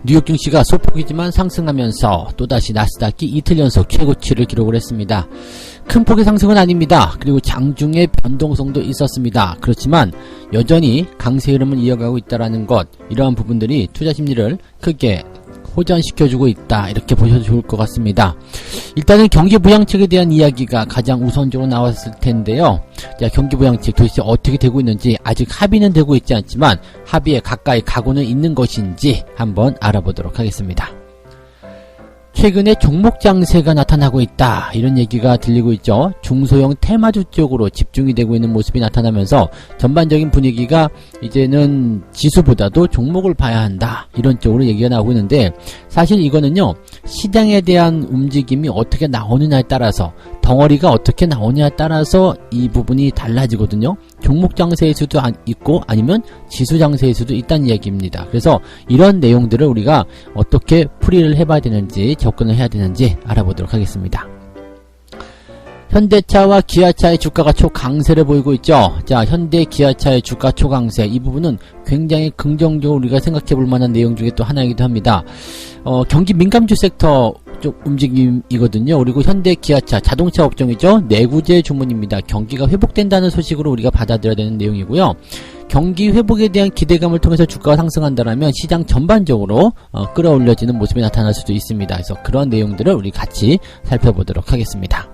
뉴욕 증시가 소폭이지만 상승하면서 또다시 나스닥이 이틀 연속 최고치를 기록을 했습니다. 큰 폭의 상승은 아닙니다. 그리고 장중에 변동성도 있었습니다. 그렇지만 여전히 강세 흐름을 이어가고 있다는 것, 이러한 부분들이 투자 심리를 크게 호전시켜주고 있다, 이렇게 보셔도 좋을 것 같습니다. 일단은 경기 부양책에 대한 이야기가 가장 우선적으로 나왔을 텐데요. 자, 경기 부양책 도대체 어떻게 되고 있는지, 아직 합의는 되고 있지 않지만 합의에 가까이 가고는 있는 것인지 한번 알아보도록 하겠습니다. 최근에 종목 장세가 나타나고 있다, 이런 얘기가 들리고 있죠. 중소형 테마주 쪽으로 집중이 되고 있는 모습이 나타나면서 전반적인 분위기가 이제는 지수보다도 종목을 봐야 한다, 이런 쪽으로 얘기가 나오고 있는데, 사실 이거는요, 시장에 대한 움직임이 어떻게 나오느냐에 따라서, 덩어리가 어떻게 나오냐에 따라서 이 부분이 달라지거든요. 종목 장세일 수도 있고 아니면 지수 장세일 수도 있다는 이야기입니다. 그래서 이런 내용들을 우리가 어떻게 풀이를 해봐야 되는지, 접근을 해야 되는지 알아보도록 하겠습니다. 현대차와 기아차의 주가가 초강세를 보이고 있죠. 자, 현대 기아차의 주가 초강세, 이 부분은 굉장히 긍정적으로 우리가 생각해 볼 만한 내용 중에 또 하나이기도 합니다. 경기 민감주 섹터 쪽 움직임이거든요. 그리고 현대 기아차 자동차 업종이죠. 내구재 주문입니다. 경기가 회복된다는 소식으로 우리가 받아들여야 되는 내용이고요. 경기 회복에 대한 기대감을 통해서 주가가 상승한다면 시장 전반적으로 끌어올려지는 모습이 나타날 수도 있습니다. 그래서 그런 내용들을 우리 같이 살펴보도록 하겠습니다.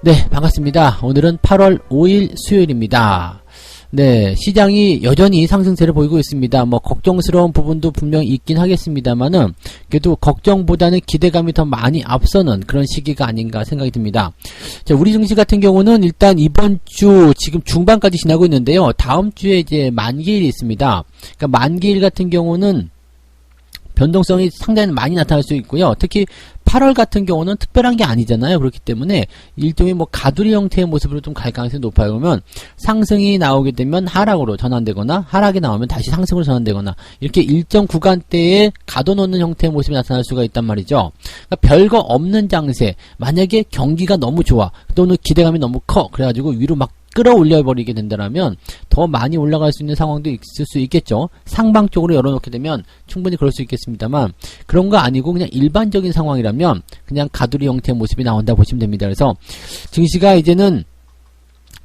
네, 반갑습니다. 오늘은 8월 5일 수요일입니다. 네, 시장이 여전히 상승세를 보이고 있습니다. 뭐 걱정스러운 부분도 분명히 있긴 하겠습니다만은 그래도 걱정보다는 기대감이 더 많이 앞서는 그런 시기가 아닌가 생각이 듭니다. 자, 우리 증시 같은 경우는 일단 이번 주 지금 중반까지 지나고 있는데요. 다음 주에 이제 만기일이 있습니다. 그러니까 만기일 같은 경우는 변동성이 상당히 많이 나타날 수 있고요. 특히 8월 같은 경우는 특별한 게 아니잖아요. 그렇기 때문에 일종의 뭐 가두리 형태의 모습으로 좀 갈 가능성이 높아요. 그러면 상승이 나오게 되면 하락으로 전환되거나 하락이 나오면 다시 상승으로 전환되거나 이렇게 일정 구간대에 가둬놓는 형태의 모습이 나타날 수가 있단 말이죠. 그러니까 별거 없는 장세, 만약에 경기가 너무 좋아, 또는 기대감이 너무 커, 그래가지고 위로 막 끌어올려 버리게 된다면 더 많이 올라갈 수 있는 상황도 있을 수 있겠죠. 상방 쪽으로 열어놓게 되면 충분히 그럴 수 있겠습니다만, 그런 거 아니고 그냥 일반적인 상황이라면 그냥 가두리 형태의 모습이 나온다 보시면 됩니다. 그래서 증시가 이제는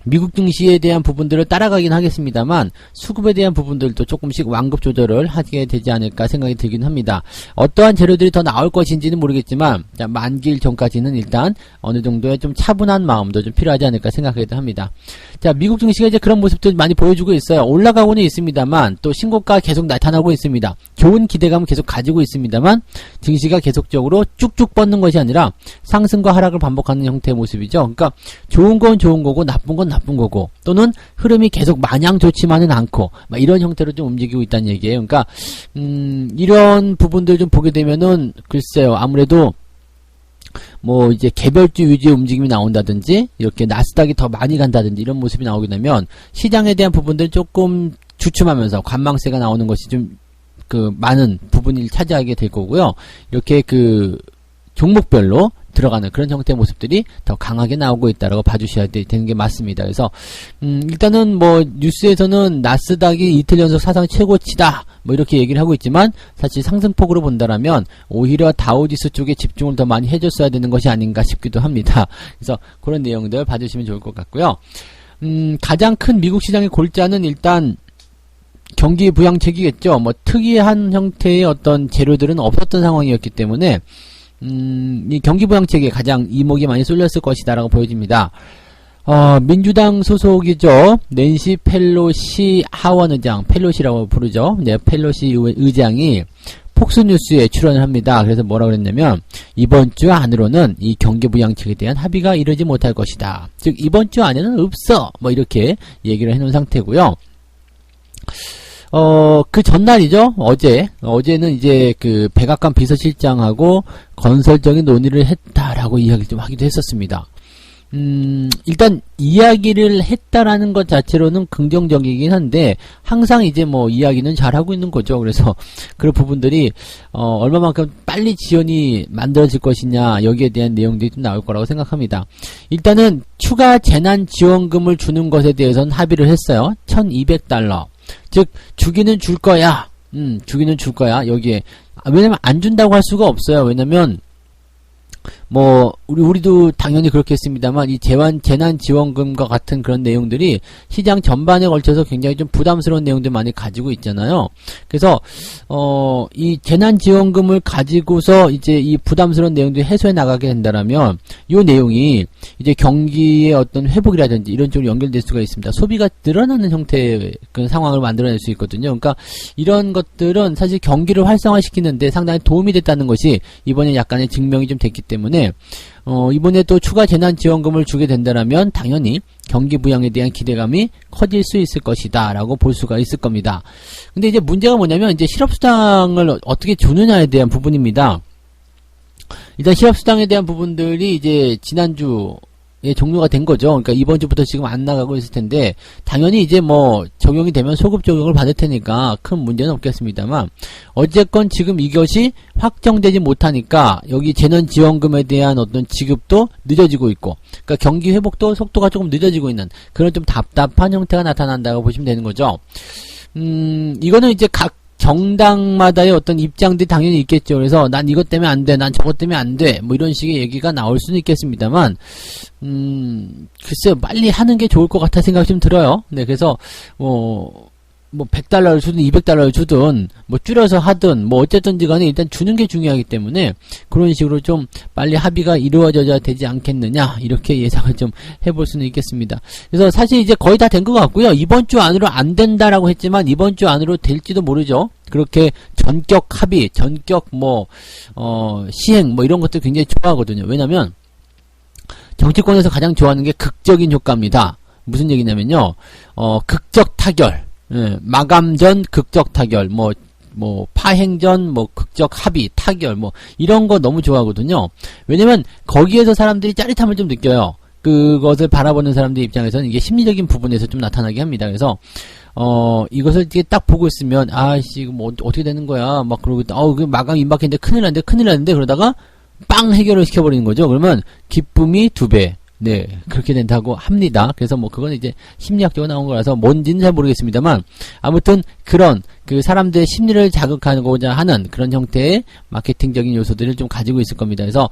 미국 증시에 대한 부분들을 따라가긴 하겠습니다만 수급에 대한 부분들도 조금씩 완급 조절을 하게 되지 않을까 생각이 들긴 합니다. 어떠한 재료들이 더 나올 것인지는 모르겠지만 만기일 전까지는 일단 어느 정도의 좀 차분한 마음도 좀 필요하지 않을까 생각하기도 합니다. 자, 미국 증시가 이제 그런 모습도 많이 보여주고 있어요. 올라가고는 있습니다만 또 신고가 계속 나타나고 있습니다. 좋은 기대감을 계속 가지고 있습니다만 증시가 계속적으로 쭉쭉 뻗는 것이 아니라 상승과 하락을 반복하는 형태의 모습이죠. 그러니까 좋은 건 좋은 거고 나쁜 건 나쁜 거고, 또는 흐름이 계속 마냥 좋지만은 않고 막 이런 형태로 좀 움직이고 있다는 얘기예요. 그러니까 이런 부분들 좀 보게 되면은 글쎄요, 아무래도 뭐 이제 개별주 위주의 움직임이 나온다든지 이렇게 나스닥이 더 많이 간다든지 이런 모습이 나오게 되면 시장에 대한 부분들 조금 주춤하면서 관망세가 나오는 것이 좀 많은 부분을 차지하게 될 거고요. 이렇게 종목별로 들어가는 그런 형태의 모습들이 더 강하게 나오고 있다라고 봐주셔야 되는 게 맞습니다. 그래서 일단은 뭐 뉴스에서는 나스닥이 이틀 연속 사상 최고치다 뭐 이렇게 얘기를 하고 있지만, 사실 상승폭으로 본다라면 오히려 다우지수 쪽에 집중을 더 많이 해줬어야 되는 것이 아닌가 싶기도 합니다. 그래서 그런 내용들 봐주시면 좋을 것 같고요. 가장 큰 미국 시장의 골자는 일단 경기 부양책이겠죠. 뭐 특이한 형태의 어떤 재료들은 없었던 상황이었기 때문에 이 경기 부양책에 가장 이목이 많이 쏠렸을 것이다라고 보여집니다. 민주당 소속이죠. 낸시 펠로시 하원 의장, 펠로시라고 부르죠. 네, 펠로시 의장이 폭스뉴스에 출연을 합니다. 그래서 뭐라고 그랬냐면, 이번 주 안으로는 이 경기 부양책에 대한 합의가 이르지 못할 것이다. 즉 이번 주 안에는 없어, 뭐 이렇게 얘기를 해놓은 상태고요. 그 전날이죠. 어제는 이제 백악관 비서실장하고 건설적인 논의를 했다라고 이야기를 좀 하기도 했었습니다. 일단 이야기를 했다라는 것 자체로는 긍정적이긴 한데 항상 이제 뭐 이야기는 잘하고 있는 거죠. 그래서 그런 부분들이 얼마만큼 빨리 지원이 만들어질 것이냐 여기에 대한 내용들이 좀 나올 거라고 생각합니다. 일단은 추가 재난지원금을 주는 것에 대해서는 합의를 했어요. $1,200. 즉 주기는 줄 거야. 주기는 줄 거야. 여기에 왜냐면 안 준다고 할 수가 없어요. 왜냐면 뭐 우리도 당연히 그렇게 했습니다만 이 재난지원금과 같은 그런 내용들이 시장 전반에 걸쳐서 굉장히 좀 부담스러운 내용들 많이 가지고 있잖아요. 그래서 이 재난지원금을 가지고서 이제 이 부담스러운 내용들이 해소해 나가게 된다라면 이 내용이 이제 경기의 어떤 회복이라든지 이런 쪽으로 연결될 수가 있습니다. 소비가 늘어나는 형태의 그런 상황을 만들어낼 수 있거든요. 그러니까 이런 것들은 사실 경기를 활성화시키는데 상당히 도움이 됐다는 것이 이번에 약간의 증명이 좀 됐기 때문에 이번에 또 추가 재난지원금을 주게 된다면 당연히 경기 부양에 대한 기대감이 커질 수 있을 것이다 라고 볼 수가 있을 겁니다. 근데 이제 문제가 뭐냐면 이제 실업수당을 어떻게 주느냐에 대한 부분입니다. 일단 실업수당에 대한 부분들이 이제 지난주에 종료가 된 거죠. 그러니까 이번 주부터 지금 안 나가고 있을 텐데 당연히 이제 뭐 적용이 되면 소급 적용을 받을 테니까 큰 문제는 없겠습니다만 어쨌건 지금 이것이 확정되지 못하니까 여기 재난지원금에 대한 어떤 지급도 늦어지고 있고 그러니까 경기 회복도 속도가 조금 늦어지고 있는 그런 좀 답답한 형태가 나타난다고 보시면 되는 거죠. 이거는 이제 각 정당마다의 어떤 입장들이 당연히 있겠죠. 그래서 난 이것 때문에 안 돼, 난 저것 때문에 안 돼, 뭐 이런 식의 얘기가 나올 수는 있겠습니다만, 글쎄요, 빨리 하는 게 좋을 것 같아 생각이 좀 들어요. 네, 그래서, 뭐 $100를 주든 $200를 주든 뭐 줄여서 하든 뭐 어쨌든지 간에 일단 주는 게 중요하기 때문에 그런 식으로 좀 빨리 합의가 이루어져야 되지 않겠느냐 이렇게 예상을 좀 해볼 수는 있겠습니다. 그래서 사실 이제 거의 다 된 것 같고요. 이번 주 안으로 안 된다라고 했지만 이번 주 안으로 될지도 모르죠. 그렇게 전격 합의, 전격 시행 뭐 이런 것들 굉장히 좋아하거든요. 왜냐면 정치권에서 가장 좋아하는 게 극적인 효과입니다. 무슨 얘기냐면요. 극적 타결. 예, 마감 전 극적 타결, 파행 전 극적 합의, 타결, 이런 거 너무 좋아하거든요. 왜냐면, 거기에서 사람들이 짜릿함을 좀 느껴요. 그것을 바라보는 사람들 입장에서는 이게 심리적인 부분에서 좀 나타나게 합니다. 그래서, 이것을 이렇게 딱 보고 있으면, 아이씨, 이거 뭐 어떻게 되는 거야. 막 그러고 있다. 그 마감 임박했는데 큰일 났는데, 그러다가, 빵! 해결을 시켜버리는 거죠. 그러면, 기쁨이 2배. 네, 그렇게 된다고 합니다. 그래서 그건 이제 심리학적으로 나온 거라서 뭔지는 잘 모르겠습니다만, 아무튼 그런, 사람들의 심리를 자극하고자 하는 그런 형태의 마케팅적인 요소들을 좀 가지고 있을 겁니다. 그래서,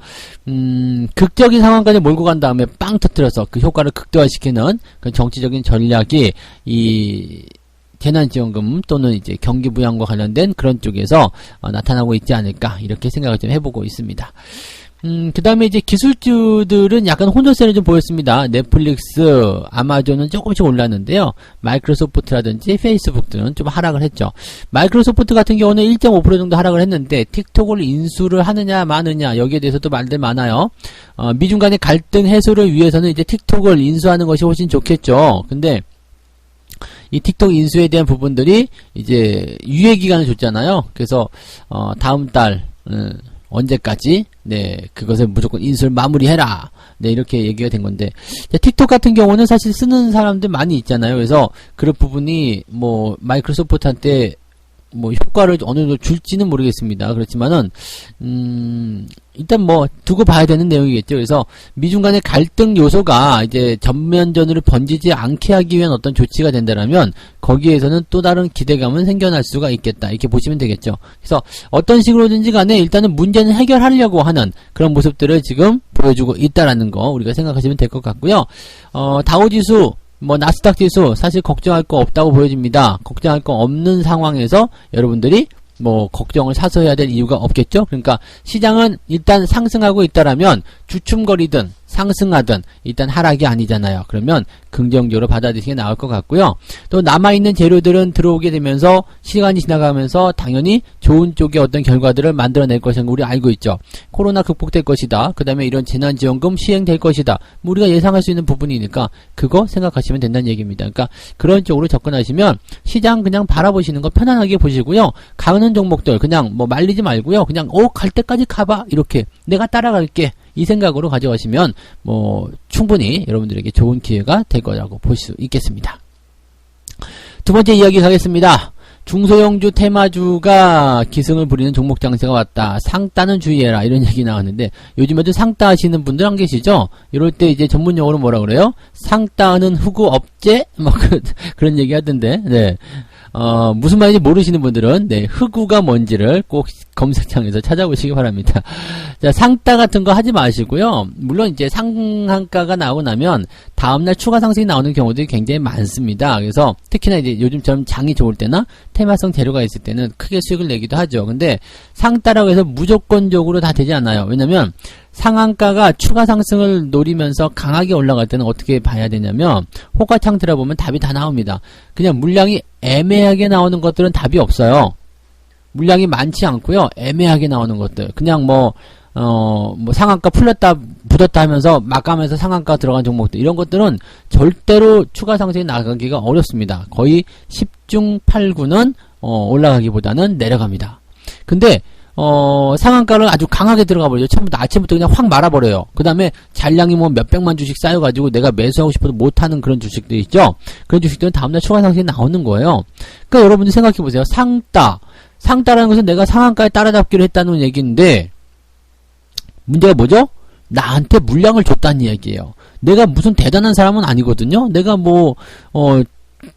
극적인 상황까지 몰고 간 다음에 빵 터뜨려서 그 효과를 극대화시키는 그 정치적인 전략이 이, 재난지원금 또는 이제 경기부양과 관련된 그런 쪽에서 나타나고 있지 않을까, 이렇게 생각을 좀 해보고 있습니다. 그 다음에 이제 기술주들은 약간 혼조세를 좀 보였습니다. 넷플릭스, 아마존은 조금씩 올랐는데요. 마이크로소프트라든지 페이스북들은 좀 하락을 했죠. 마이크로소프트 같은 경우는 1.5% 정도 하락을 했는데, 틱톡을 인수를 하느냐, 마느냐, 여기에 대해서도 말들 많아요. 미중 간의 갈등 해소를 위해서는 이제 틱톡을 인수하는 것이 훨씬 좋겠죠. 근데, 이 틱톡 인수에 대한 부분들이 이제 유예기간을 줬잖아요. 그래서, 다음 달, 언제까지 네 그것을 무조건 인수를 마무리해라 네 이렇게 얘기가 된 건데 틱톡 같은 경우는 사실 쓰는 사람들 많이 있잖아요. 그래서 그런 부분이 마이크로소프트한테 효과를 어느 정도 줄지는 모르겠습니다. 그렇지만은 일단 두고 봐야 되는 내용이겠죠. 그래서 미중 간의 갈등 요소가 이제 전면전으로 번지지 않게 하기 위한 어떤 조치가 된다라면 거기에서는 또 다른 기대감은 생겨날 수가 있겠다. 이렇게 보시면 되겠죠. 그래서 어떤 식으로든지 간에 일단은 문제는 해결하려고 하는 그런 모습들을 지금 보여주고 있다라는 거 우리가 생각하시면 될 것 같고요. 다우지수 나스닥 지수 사실 걱정할 거 없다고 보여집니다. 걱정할 거 없는 상황에서 여러분들이 걱정을 사서 해야 될 이유가 없겠죠. 그러니까 시장은 일단 상승하고 있다라면 주춤거리든 상승하든 일단 하락이 아니잖아요. 그러면 긍정적으로 받아들이는 게 나올 것 같고요. 또 남아있는 재료들은 들어오게 되면서 시간이 지나가면서 당연히 좋은 쪽의 어떤 결과들을 만들어낼 것인 거 우리 알고 있죠. 코로나 극복될 것이다. 그 다음에 이런 재난지원금 시행될 것이다. 우리가 예상할 수 있는 부분이니까 그거 생각하시면 된다는 얘기입니다. 그러니까 그런 쪽으로 접근하시면 시장 그냥 바라보시는 거 편안하게 보시고요. 가는 종목들 그냥 말리지 말고요. 그냥 갈 때까지 가봐. 이렇게 내가 따라갈게. 이 생각으로 가져가시면 뭐 충분히 여러분들에게 좋은 기회가 될 거라고 볼 수 있겠습니다. 두 번째 이야기 가겠습니다. 중소형주 테마주가 기승을 부리는 종목 장세가 왔다. 상따는 주의해라. 이런 얘기 나왔는데 요즘에도 상따 하시는 분들 안 계시죠? 이럴 때 이제 전문용어로 뭐라 그래요? 상따는 후구 업체? 뭐 그런 얘기 하던데. 네. 무슨 말인지 모르시는 분들은 네, 흑우가 뭔지를 꼭 검색창에서 찾아보시기 바랍니다. 자, 상따 같은 거 하지 마시고요. 물론 이제 상한가가 나오고 나면 다음날 추가 상승이 나오는 경우들이 굉장히 많습니다. 그래서 특히나 이제 요즘처럼 장이 좋을 때나 테마성 재료가 있을 때는 크게 수익을 내기도 하죠. 근데 상따라고 해서 무조건적으로 다 되지 않아요. 왜냐면 상한가가 추가 상승을 노리면서 강하게 올라갈 때는 어떻게 봐야 되냐면 호가창 들어보면 답이 다 나옵니다. 그냥 물량이 애매하게 나오는 것들은 답이 없어요. 물량이 많지 않고요. 애매하게 나오는 것들. 그냥 뭐 상한가 풀렸다 붙었다 하면서 막 가면서 상한가 들어간 종목들 이런 것들은 절대로 추가 상승이 나가기가 어렵습니다. 거의 10중 8구는 올라가기보다는 내려갑니다. 근데 상한가를 아주 강하게 들어가 버리죠. 처음부터 아침부터 그냥 확 말아버려요. 그 다음에 잔량이 뭐 몇백만 주식 쌓여가지고 내가 매수하고 싶어도 못하는 그런 주식들 있죠. 그런 주식들은 다음날 추가 상승이 나오는 거예요. 그러니까 여러분들 생각해보세요. 상따라는 것은 내가 상한가에 따라잡기로 했다는 얘기인데 문제가 뭐죠? 나한테 물량을 줬다는 얘기예요. 내가 무슨 대단한 사람은 아니거든요. 내가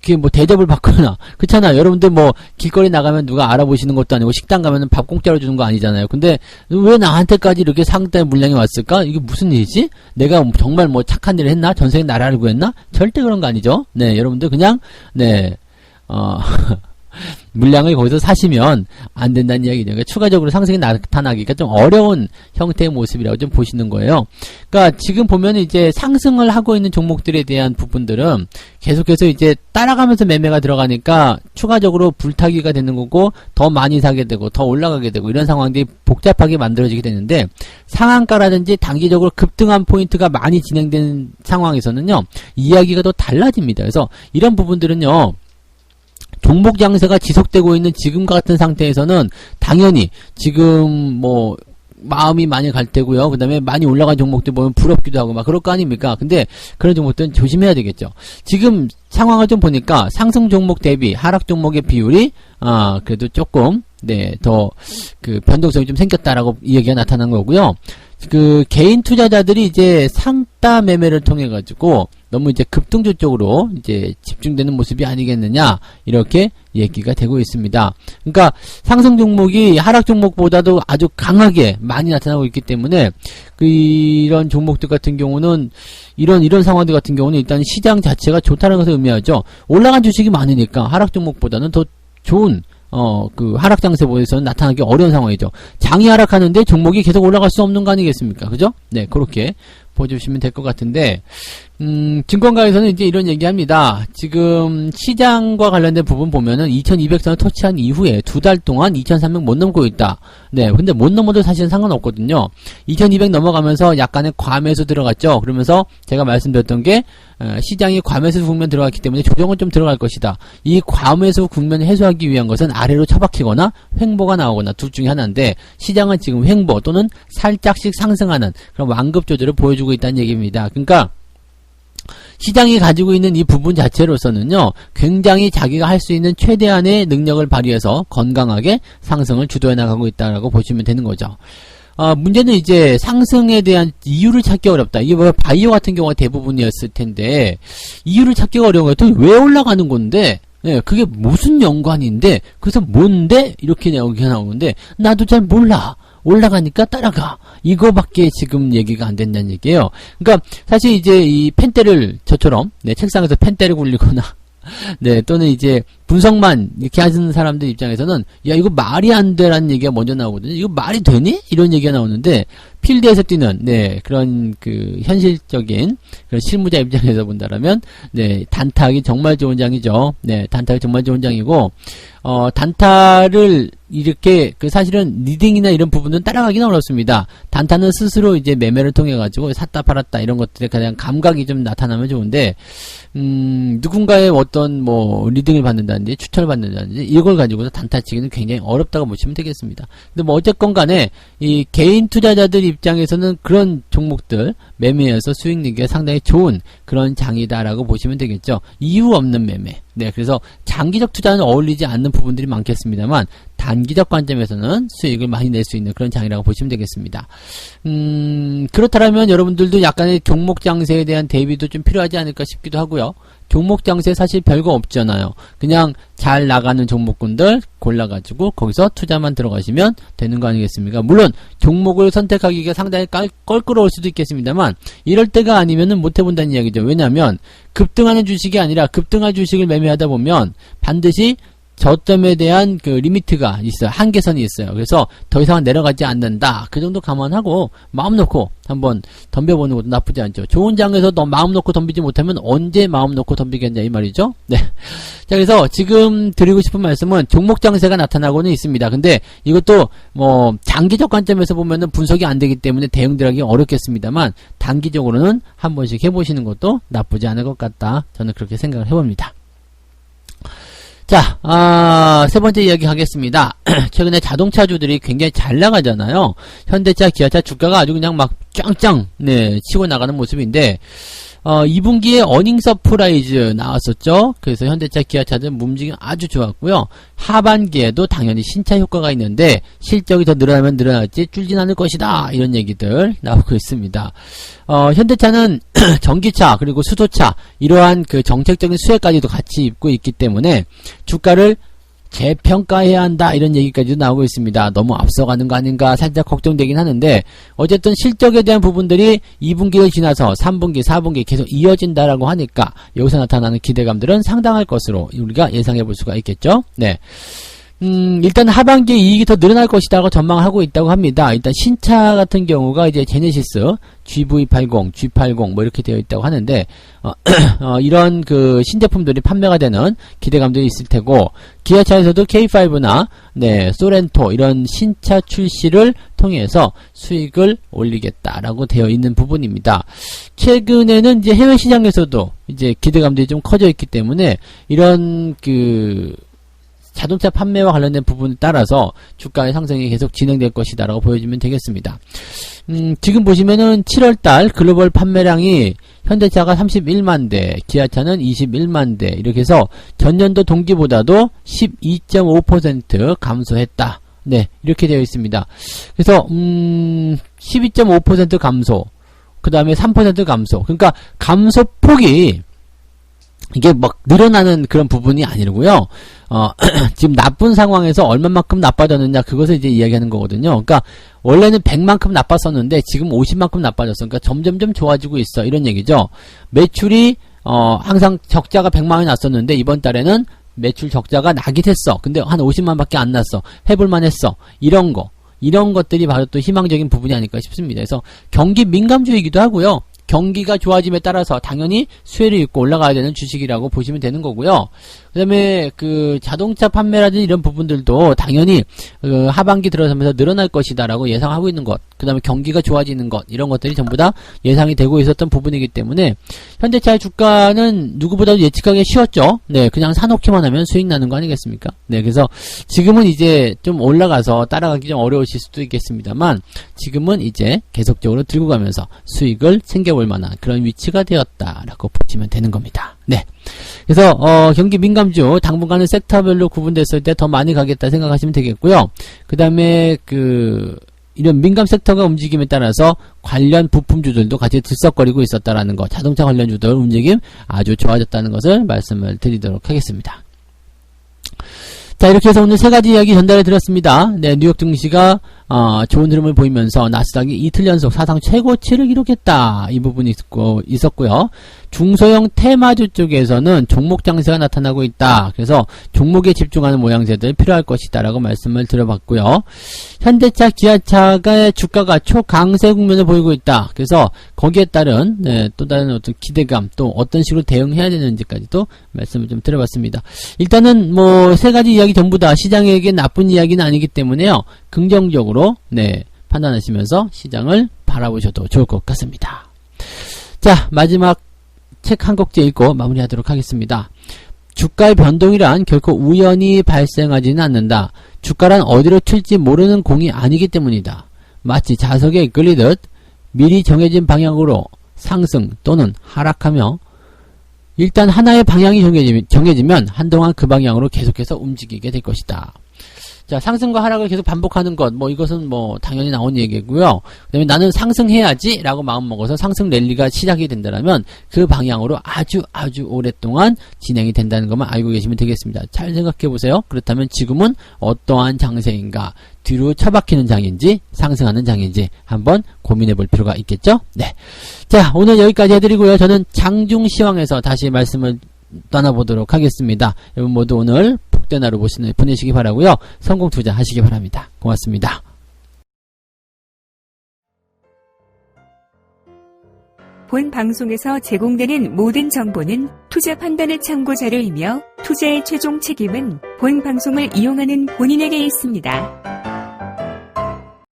그게 대접을 받거나 그렇잖아요. 여러분들 뭐 길거리 나가면 누가 알아보시는 것도 아니고 식당 가면은 밥 공짜로 주는 거 아니잖아요. 근데 왜 나한테까지 이렇게 상따의 물량이 왔을까? 이게 무슨 일이지? 내가 정말 뭐 착한 일을 했나? 전생에 나라를 구했나? 절대 그런 거 아니죠. 네, 여러분들 그냥 물량을 거기서 사시면 안 된다는 이야기죠. 그러니까 추가적으로 상승이 나타나기가 좀 어려운 형태의 모습이라고 좀 보시는 거예요. 그러니까 지금 보면 이제 상승을 하고 있는 종목들에 대한 부분들은 계속해서 이제 따라가면서 매매가 들어가니까 추가적으로 불타기가 되는 거고 더 많이 사게 되고 더 올라가게 되고 이런 상황들이 복잡하게 만들어지게 되는데 상한가라든지 단기적으로 급등한 포인트가 많이 진행되는 상황에서는요 이야기가 더 달라집니다. 그래서 이런 부분들은요 종목 장세가 지속되고 있는 지금과 같은 상태에서는 당연히 지금 뭐 마음이 많이 갈 테고요. 그 다음에 많이 올라간 종목들 보면 부럽기도 하고 막 그럴 거 아닙니까? 근데 그런 종목들은 조심해야 되겠죠. 지금 상황을 좀 보니까 상승 종목 대비 하락 종목의 비율이 그래도 조금 더 그 변동성이 좀 생겼다라고 이 얘기가 나타난 거고요. 그 개인 투자자들이 이제 상따 매매를 통해 가지고 너무 이제 급등주 쪽으로 이제 집중되는 모습이 아니겠느냐 이렇게 얘기가 되고 있습니다. 그러니까 상승 종목이 하락 종목보다도 아주 강하게 많이 나타나고 있기 때문에 이런 종목들 같은 경우는 이런 상황들 같은 경우는 일단 시장 자체가 좋다는 것을 의미하죠. 올라간 주식이 많으니까 하락 종목보다는 더 좋은 그 하락 장세보에서는 나타나기 어려운 상황이죠. 장이 하락하는데 종목이 계속 올라갈 수 없는 거 아니겠습니까? 그죠? 네, 그렇게 보여주시면 될 것 같은데, 증권가에서는 이제 이런 얘기 합니다. 지금 시장과 관련된 부분 보면은 2200선을 터치한 이후에 2달 동안 2300 못 넘고 있다. 네, 근데 못 넘어도 사실은 상관없거든요. 2200 넘어가면서 약간의 과매수 들어갔죠. 그러면서 제가 말씀드렸던 게, 시장이 과매수 국면 들어갔기 때문에 조정은 좀 들어갈 것이다. 이 과매수 국면을 해소하기 위한 것은 아래로 처박히거나 횡보가 나오거나 둘 중에 하나인데, 시장은 지금 횡보 또는 살짝씩 상승하는 그런 완급 조절을 보여주고 있다는 얘기입니다. 그러니까, 시장이 가지고 있는 이 부분 자체로서는요, 굉장히 자기가 할 수 있는 최대한의 능력을 발휘해서 건강하게 상승을 주도해 나가고 있다라고 보시면 되는 거죠. 문제는 이제 상승에 대한 이유를 찾기 어렵다. 이게 뭐 바이오 같은 경우가 대부분이었을 텐데, 이유를 찾기가 어려운 거예요. 또 왜 올라가는 건데, 네, 그게 무슨 연관인데, 그래서 뭔데? 이렇게 나오는데, 나도 잘 몰라. 올라가니까 따라가. 이거밖에 지금 얘기가 안 된다는 얘기예요. 그러니까 사실 이제 이 펜대를 저처럼 책상에서 펜대를 굴리거나 또는 이제 분석만 이렇게 하시는 사람들 입장에서는 야 이거 말이 안 돼라는 얘기가 먼저 나오거든요. 이거 말이 되니? 이런 얘기가 나오는데 필드에서 뛰는 그런 그 현실적인 그런 실무자 입장에서 본다라면 단타하기 정말 좋은 장이죠. 단타하기 정말 좋은 장이고 단타를 이렇게 사실은 리딩이나 이런 부분은 따라가기는 어렵습니다. 단타는 스스로 이제 매매를 통해 가지고 샀다 팔았다 이런 것들에 가장 감각이 좀 나타나면 좋은데 누군가의 어떤 뭐 리딩을 받는다든지 받는다든지 추천받는다든지 이걸 가지고서 단타치기는 굉장히 어렵다고 보시면 되겠습니다. 근데 뭐 어쨌건 간에 이 개인 투자자들 입장에서는 그런 종목들 매매해서 수익 내기가 상당히 좋은 그런 장이다라고 보시면 되겠죠. 이유 없는 매매. 네, 그래서 장기적 투자는 어울리지 않는 부분들이 많겠습니다만 단기적 관점에서는 수익을 많이 낼 수 있는 그런 장이라고 보시면 되겠습니다. 그렇다면 여러분들도 약간의 종목 장세에 대한 대비도 좀 필요하지 않을까 싶기도 하고요. 종목 장세 사실 별거 없잖아요. 그냥 잘 나가는 종목군들 골라가지고 거기서 투자만 들어가시면 되는 거 아니겠습니까? 물론 종목을 선택하기가 상당히 껄끄러울 수도 있겠습니다만 이럴 때가 아니면은 못 해본다는 이야기죠. 왜냐하면 급등하는 주식이 아니라 급등할 주식을 매매하다 보면 반드시 저점에 대한 그 리미트가 있어요. 한계선이 있어요. 그래서 더 이상은 내려가지 않는다. 그 정도 감안하고 마음 놓고 한번 덤벼보는 것도 나쁘지 않죠. 좋은 장에서 너 마음 놓고 덤비지 못하면 언제 마음 놓고 덤비겠냐 이 말이죠. 네. 자, 그래서 지금 드리고 싶은 말씀은 종목 장세가 나타나고는 있습니다. 근데 이것도 뭐 장기적 관점에서 보면은 분석이 안 되기 때문에 대응들하기 어렵겠습니다만 단기적으로는 한 번씩 해보시는 것도 나쁘지 않을 것 같다. 저는 그렇게 생각을 해봅니다. 자, 세 번째 이야기 하겠습니다. 최근에 자동차주들이 굉장히 잘 나가잖아요. 현대차, 기아차 주가가 아주 그냥 막 짱짱, 네, 치고 나가는 모습인데, 2분기에 어닝 서프라이즈 나왔었죠. 그래서 현대차, 기아차들 움직임 아주 좋았고요. 하반기에도 당연히 신차 효과가 있는데 실적이 더 늘어나면 늘어날지 줄진 않을 것이다. 이런 얘기들 나오고 있습니다. 현대차는 전기차 그리고 수소차 이러한 그 정책적인 수혜까지도 같이 입고 있기 때문에 주가를 재평가해야 한다 이런 얘기까지도 나오고 있습니다. 너무 앞서가는 거 아닌가 살짝 걱정되긴 하는데 어쨌든 실적에 대한 부분들이 2분기를 지나서 3분기, 4분기 계속 이어진다라고 하니까 여기서 나타나는 기대감들은 상당할 것으로 우리가 예상해 볼 수가 있겠죠. 네. 일단 하반기에 이익이 더 늘어날 것이라고 전망하고 있다고 합니다. 일단 신차 같은 경우가 이제 제네시스, GV80, G80 뭐 이렇게 되어 있다고 하는데 이런 그 신제품들이 판매가 되는 기대감도 있을 테고 기아차에서도 K5나 네, 소렌토 이런 신차 출시를 통해서 수익을 올리겠다라고 되어 있는 부분입니다. 최근에는 이제 해외 시장에서도 이제 기대감들이 좀 커져 있기 때문에 이런 그 자동차 판매와 관련된 부분에 따라서 주가의 상승이 계속 진행될 것이다 라고 보여주면 되겠습니다. 지금 보시면은 7월달 글로벌 판매량이 현대차가 31만 대, 기아차는 21만 대 이렇게 해서 전년도 동기보다도 12.5% 감소했다. 네, 이렇게 되어 있습니다. 그래서 12.5% 감소, 그 다음에 3% 감소. 그러니까 감소폭이 이게 막 늘어나는 그런 부분이 아니고요. 지금 나쁜 상황에서 얼마만큼 나빠졌느냐 그것을 이제 이야기하는 거거든요. 그러니까 원래는 100만큼 나빴었는데 지금 50만큼 나빠졌어. 그러니까 점점점 좋아지고 있어. 이런 얘기죠. 매출이 항상 적자가 100만원이 났었는데 이번 달에는 매출 적자가 나긴 했어. 근데 한 50만밖에 안 났어. 해볼만 했어. 이런 것들이 바로 또 희망적인 부분이 아닐까 싶습니다. 그래서 경기 민감주이기도 하고요. 경기가 좋아짐에 따라서 당연히 수혜를 입고 올라가야 되는 주식이라고 보시면 되는 거고요. 그 다음에 그 자동차 판매라든지 이런 부분들도 당연히 하반기 들어서면서 늘어날 것이다라고 예상하고 있는 것, 그 다음에 경기가 좋아지는 것, 이런 것들이 전부 다 예상이 되고 있었던 부분이기 때문에 현대차의 주가는 누구보다도 예측하기 쉬웠죠. 네, 그냥 사놓기만 하면 수익 나는 거 아니겠습니까? 네, 그래서 지금은 이제 좀 올라가서 따라가기 좀 어려우실 수도 있겠습니다만 지금은 이제 계속적으로 들고 가면서 수익을 챙겨볼 만한 그런 위치가 되었다라고 보시면 되는 겁니다. 네. 그래서 경기 민감주 당분간은 섹터별로 구분됐을 때 더 많이 가겠다 생각하시면 되겠고요. 그 다음에 이런 민감 섹터가 움직임에 따라서 관련 부품주들도 같이 들썩거리고 있었다라는 거, 자동차 관련주들 움직임 아주 좋아졌다는 것을 말씀을 드리도록 하겠습니다. 자, 이렇게 해서 오늘 세 가지 이야기 전달해 드렸습니다. 네, 뉴욕 증시가 좋은 흐름을 보이면서 나스닥이 이틀 연속 사상 최고치를 기록했다. 이 부분이 있었고요. 중소형 테마주 쪽에서는 종목 장세가 나타나고 있다. 그래서 종목에 집중하는 모양새들 필요할 것이다 라고 말씀을 드려봤고요. 현대차, 기아차의 주가가 초강세 국면을 보이고 있다. 그래서 거기에 따른 또 다른 어떤 기대감, 또 어떤 식으로 대응해야 되는지까지도 말씀을 좀 드려봤습니다. 일단은 뭐 세 가지 이야기 전부 다 시장에게 나쁜 이야기는 아니기 때문에요. 긍정적으로 판단하시면서 시장을 바라보셔도 좋을 것 같습니다. 자, 마지막 책 한 곡째 읽고 마무리하도록 하겠습니다. 주가의 변동이란 결코 우연히 발생하지는 않는다. 주가란 어디로 튈지 모르는 공이 아니기 때문이다. 마치 자석에 이끌리듯 미리 정해진 방향으로 상승 또는 하락하며 일단 하나의 방향이 정해지면 한동안 그 방향으로 계속해서 움직이게 될 것이다. 자, 상승과 하락을 계속 반복하는 것, 이것은 당연히 나온 얘기고요. 그 다음에 나는 상승해야지 라고 마음먹어서 상승 랠리가 시작이 된다면 그 방향으로 아주 오랫동안 진행이 된다는 것만 알고 계시면 되겠습니다. 잘 생각해 보세요. 그렇다면 지금은 어떠한 장세인가? 뒤로 처박히는 장인지 상승하는 장인지 한번 고민해 볼 필요가 있겠죠? 네. 자, 오늘 여기까지 해드리고요. 저는 장중시황에서 다시 말씀을 떠나보도록 하겠습니다. 여러분 모두 오늘 복된 하루 보내시기 바라고요. 성공 투자하시기 바랍니다. 고맙습니다. 본 방송에서 제공되는 모든 정보는 투자 판단의 참고 자료이며 투자의 최종 책임은 본 방송을 이용하는 본인에게 있습니다.